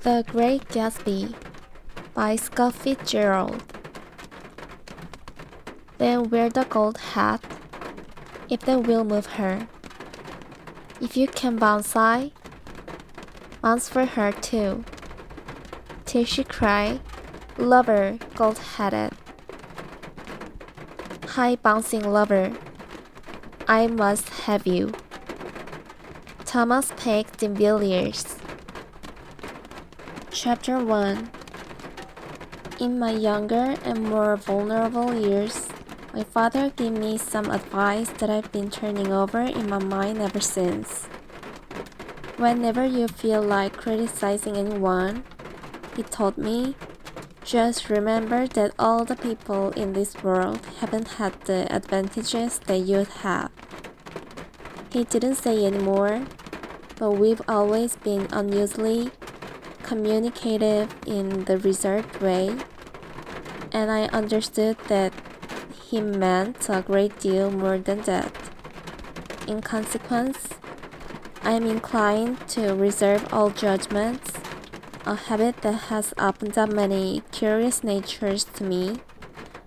The Great Gatsby by Scott Fitzgerald. Then wear the gold hat, if that will move her. If you can bounce high, bounce for her too, till she cry, lover gold-headed. High bouncing lover, I must have you. Thomas Peck de Villiers. Chapter 1. In my younger and more vulnerable years, my father gave me some advice that I've been turning over in my mind ever since. Whenever you feel like criticizing anyone, he told me, just remember that all the people in this world haven't had the advantages that you have. He didn't say anymore, but we've always been unusually communicative in the reserved way, and I understood that he meant a great deal more than that. In consequence, I am inclined to reserve all judgments, a habit that has opened up many curious natures to me,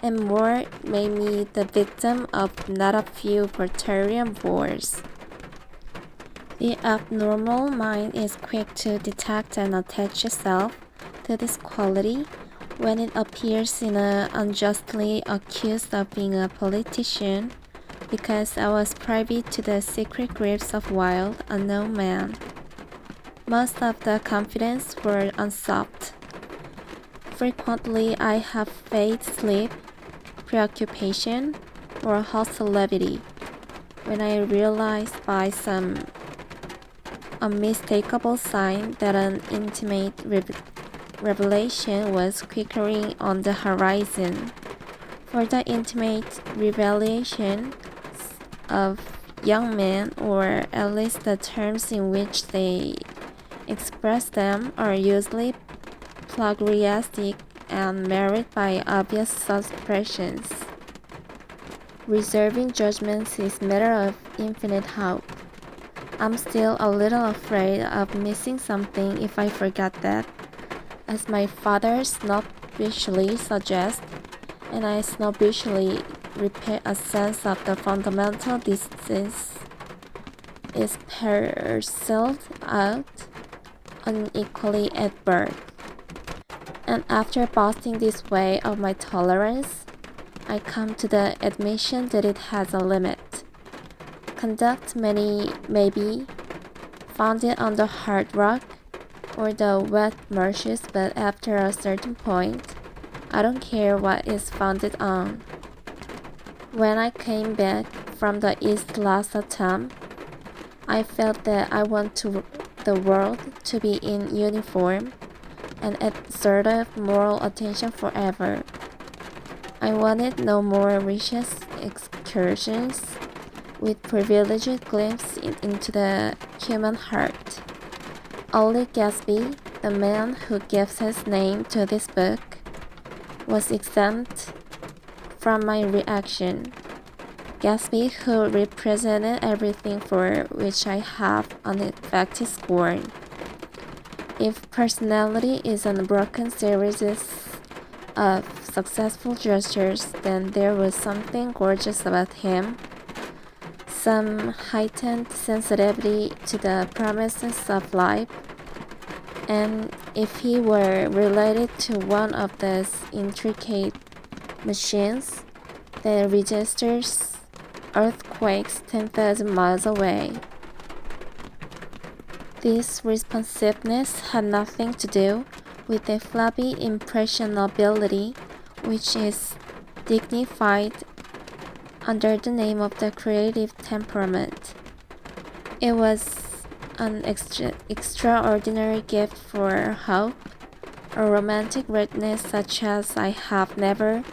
and more made me the victim of not a few Voltairean bores. The abnormal mind is quick to detect and attach itself to this quality when it appears in a unjustly accused of being a politician, because I was privy to the secret griefs of wild, unknown men. Most of the confidence were unsolved. Frequently I have faced sleep, preoccupation, or hostile levity, when I realized by some unmistakable sign that an intimate revelation was quickering on the horizon. For the intimate revelations of young men, or at least the terms in which they express them, are usually plagiaristic and marred by obvious suppressions. Reserving judgments is matter of infinite hope. I'm still a little afraid of missing something if I forget that, as my father snobbishly suggests, and I snobbishly repeat, a sense of the fundamental distance is parceled out unequally at birth. And after boasting this way of my tolerance, I come to the admission that it has a limit. Conduct may be founded on the hard rock or the wet marshes, but after a certain point, I don't care what is founded on. When I came back from the East last autumn, I felt that I want the world to be in uniform and exerted moral attention forever. I wanted no more vicious excursions with privileged glimpse into the human heart. Only Gatsby, the man who gives his name to this book, was exempt from my reaction. Gatsby, who represented everything for which I have unaffected scorn. If personality is an unbroken series of successful gestures, then there was something gorgeous about him, some heightened sensitivity to the promises of life, and if he were related to one of those intricate machines that registers earthquakes 10,000 miles away. This responsiveness had nothing to do with the flabby impressionability which is dignified under the name of the creative temperament. It was an extraordinary gift for hope, a romantic readiness such as I have never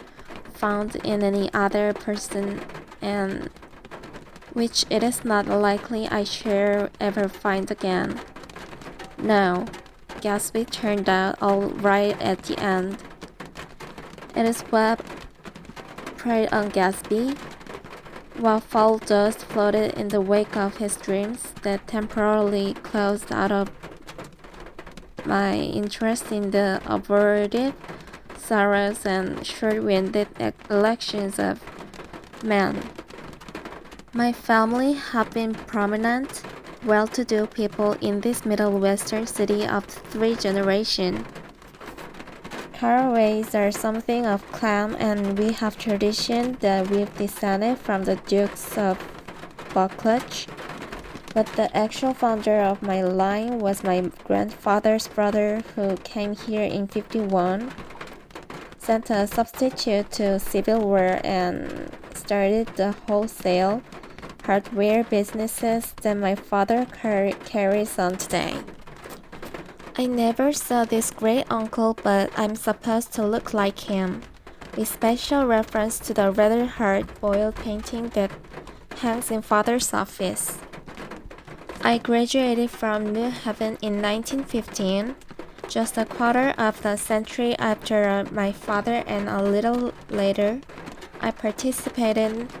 found in any other person, and which it is not likely I shall ever find again. No, Gatsby turned out all right at the end. It is what preyed on Gatsby, while foul dust floated in the wake of his dreams that temporarily closed out of my interest in the abortive sorrows and short-winded elections of men. My family have been prominent, well-to-do people in this middle western city of 3 generations. Caraways are something of clan, and we have tradition that we've descended from the Dukes of Buccleuch. But the actual founder of my line was my grandfather's brother, who came here in 51, sent a substitute to Civil War, and started the wholesale hardware businesses that my father carries on today. I never saw this great uncle, but I'm supposed to look like him, with special reference to the rather hard-boiled painting that hangs in father's office. I graduated from New Haven in 1915, just a quarter of a century after my father, and a little later, I participated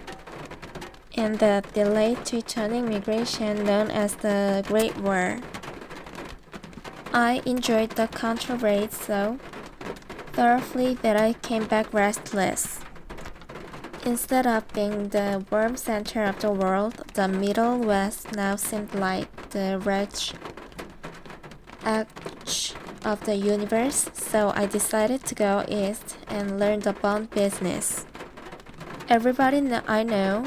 in the delayed Teutonic migration known as the Great War. I enjoyed the country raid so thoroughly that I came back restless. Instead of being the warm center of the world, the Middle West now seemed like the wretched edge of the universe, so I decided to go east and learn the bond business. Everybody I know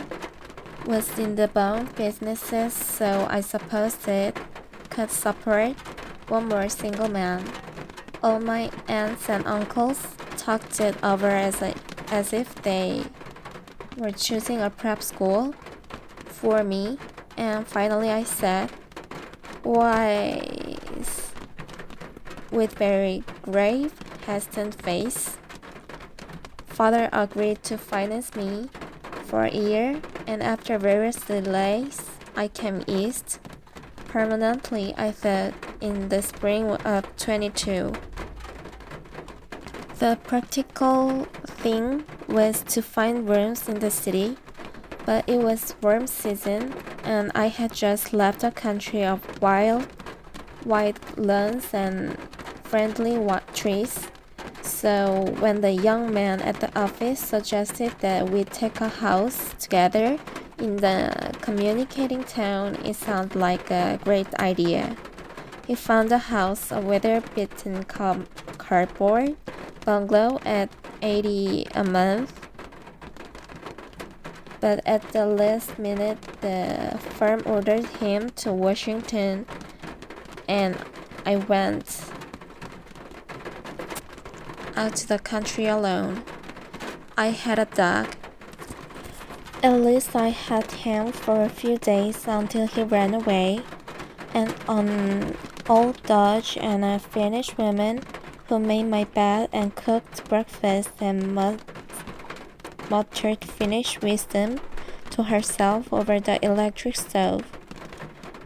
was in the bond businesses, so I supposed it could support one more single man. All my aunts and uncles talked it over as if they were choosing a prep school for me, and finally I said, wise, with very grave, hesitant face. Father agreed to finance me for a year, and after various delays, I came east. Permanently, I thought, in the spring of 22. The practical thing was to find rooms in the city, but it was warm season, and I had just left a country of wild, white lawns and friendly trees. So when the young man at the office suggested that we take a house together in the communicating town, it sounded like a great idea. He found a house, a weather-beaten cardboard bungalow at $80 a month. But at the last minute, the firm ordered him to Washington, and I went out to the country alone. I had a dog. At least I had him for a few days until he ran away, and an old Dutch and a Finnish woman who made my bed and cooked breakfast and muttered Finnish wisdom to herself over the electric stove.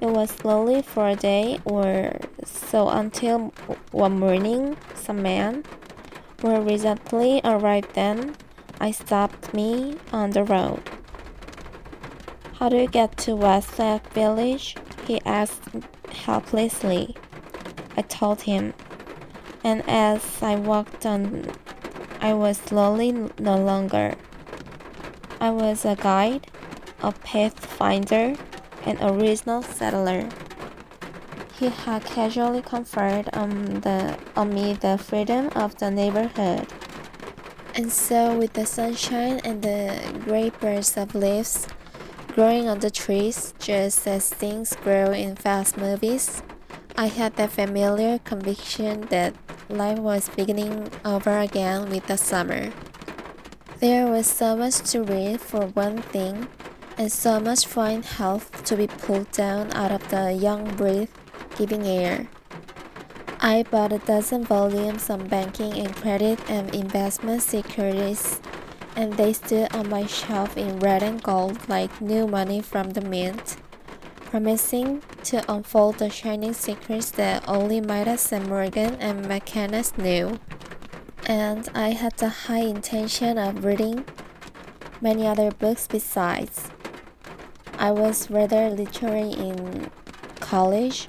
It was lonely for a day or so until one morning some man, who recently arrived then, I stopped me on the road. How do you get to West Egg Village? He asked helplessly. I told him, and as I walked on, I was lonely no longer. I was a guide, a pathfinder, an original settler. He had casually conferred on me the freedom of the neighborhood. And so, with the sunshine and the great bursts of leaves growing on the trees, just as things grow in fast movies, I had the familiar conviction that life was beginning over again with the summer. There was so much to read for one thing, and so much fine health to be pulled down out of the young breath-giving air. I bought a dozen volumes on banking and credit and investment securities, and they stood on my shelf in red and gold like new money from the mint, promising to unfold the shining secrets that only Midas and Morgan and McCandless knew. And I had the high intention of reading many other books besides. I was rather literary in college,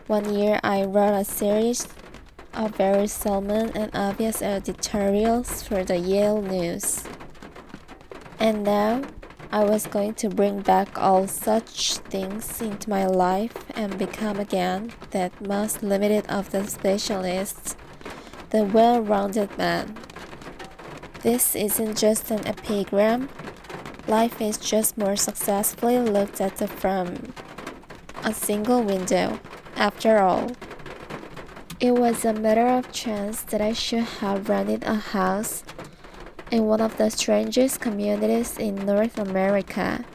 One year I wrote a series of very solemn and obvious editorials for the Yale News. And now I was going to bring back all such things into my life and become again that most limited of the specialists, the well-rounded man. This isn't just an epigram. Life is just more successfully looked at from a single window. After all, it was a matter of chance that I should have rented a house in one of the strangest communities in North America.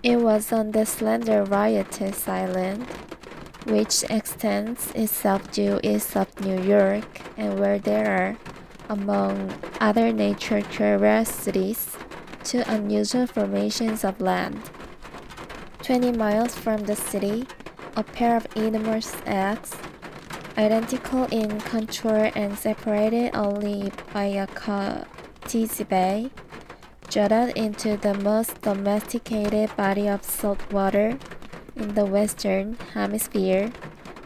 It was on the slender riotous island, which extends itself due east of New York, and where there are, among other nature curiosities, two unusual formations of land. 20 miles from the city, a pair of enormous eggs, identical in contour and separated only by a cozy bay, jutted into the most domesticated body of salt water in the Western Hemisphere,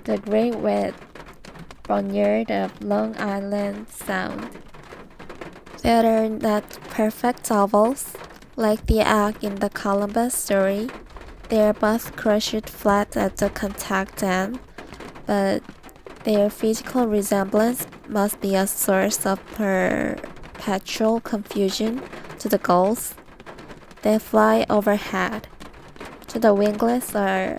the Great Wet Boneyard of Long Island Sound. They are not perfect ovals, like the egg in the Columbus story. They are both crushed flat at the contact end, but their physical resemblance must be a source of perpetual confusion to the gulls. They fly overhead. To the wingless are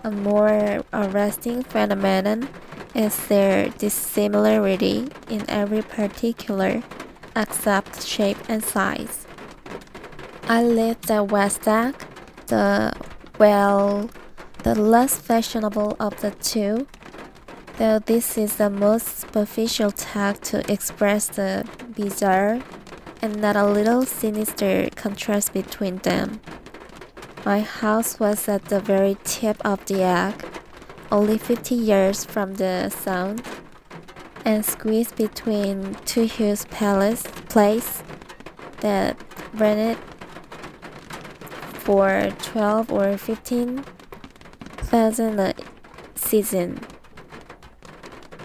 a more arresting phenomenon is their dissimilarity in every particular except shape and size. I lived at West Egg, the less fashionable of the two, though this is the most superficial tag to express the bizarre and not a little sinister contrast between them. My house was at the very tip of the egg, only 50 yards from the Sound, and squeezed between two huge places that rented for 12 or 15,000 a season.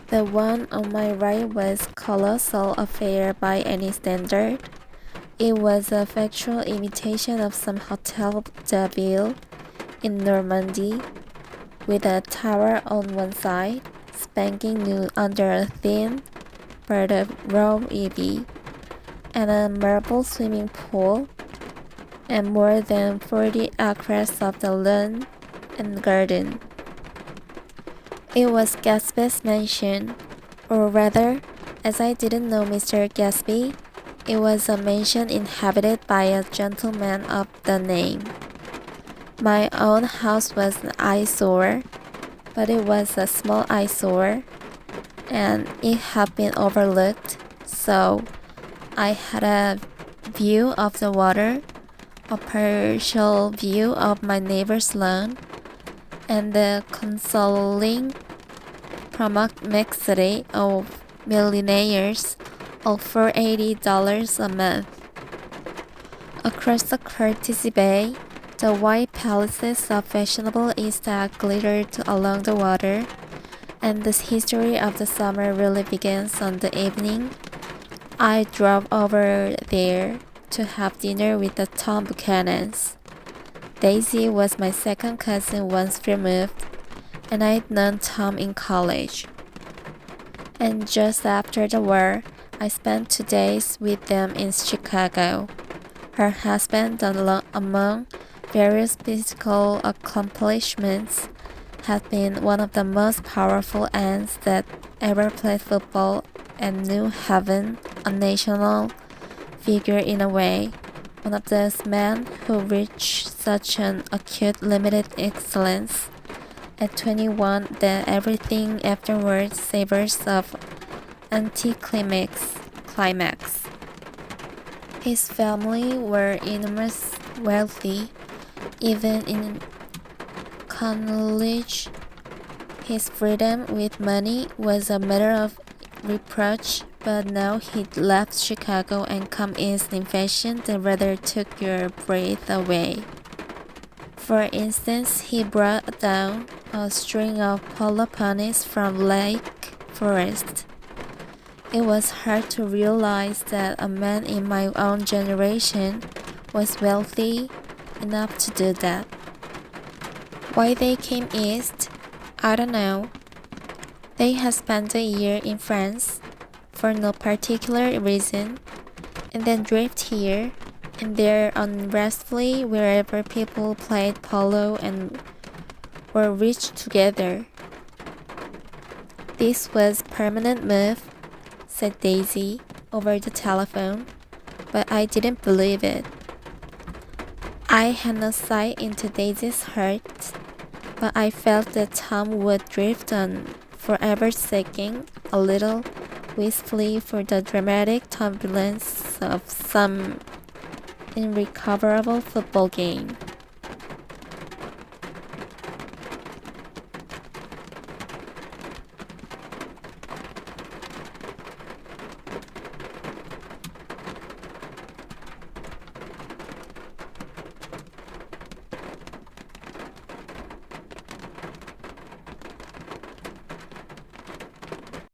The one on my right was a colossal affair by any standard. It was a factual imitation of some Hotel de Ville in Normandy, with a tower on one side, spanking new under a thin bird of raw ivy, and a marble swimming pool, and more than 40 acres of the lawn and garden. It was Gatsby's mansion, or rather, as I didn't know Mr. Gatsby, it was a mansion inhabited by a gentleman of the name. My own house was an eyesore, but it was a small eyesore, and it had been overlooked, so I had a view of the water, a partial view of my neighbor's lawn, and the consoling promiscuity of millionaires for $80 a month. Across the courtesy bay, the white palaces of fashionable East Egg glittered along the water, and the history of the summer really begins on the evening I drove over there to have dinner with the Tom Buchanans. Daisy was my second cousin once removed, and I'd known Tom in college. And just after the war, I spent 2 days with them in Chicago. Her husband, among various physical accomplishments, had been one of the most powerful ants that ever played football and knew heaven, a national figure in a way, one of those men who reach such an acute limited excellence at 21 that everything afterwards savors of anticlimax. His family were enormously wealthy, even in college. His freedom with money was a matter of reproach, but now he'd left Chicago and come east in fashion that rather took your breath away. For instance, he brought down a string of polo ponies from Lake Forest. It was hard to realize that a man in my own generation was wealthy enough to do that. Why they came east, I don't know. They had spent a year in France for no particular reason, and then drifted here and there unrestfully wherever people played polo and were rich together. This was permanent move, said Daisy over the telephone, but I didn't believe it. I had no sight into Daisy's heart, but I felt that Tom would drift on, forever seeking a little wistfully for the dramatic turbulence of some irrecoverable football game.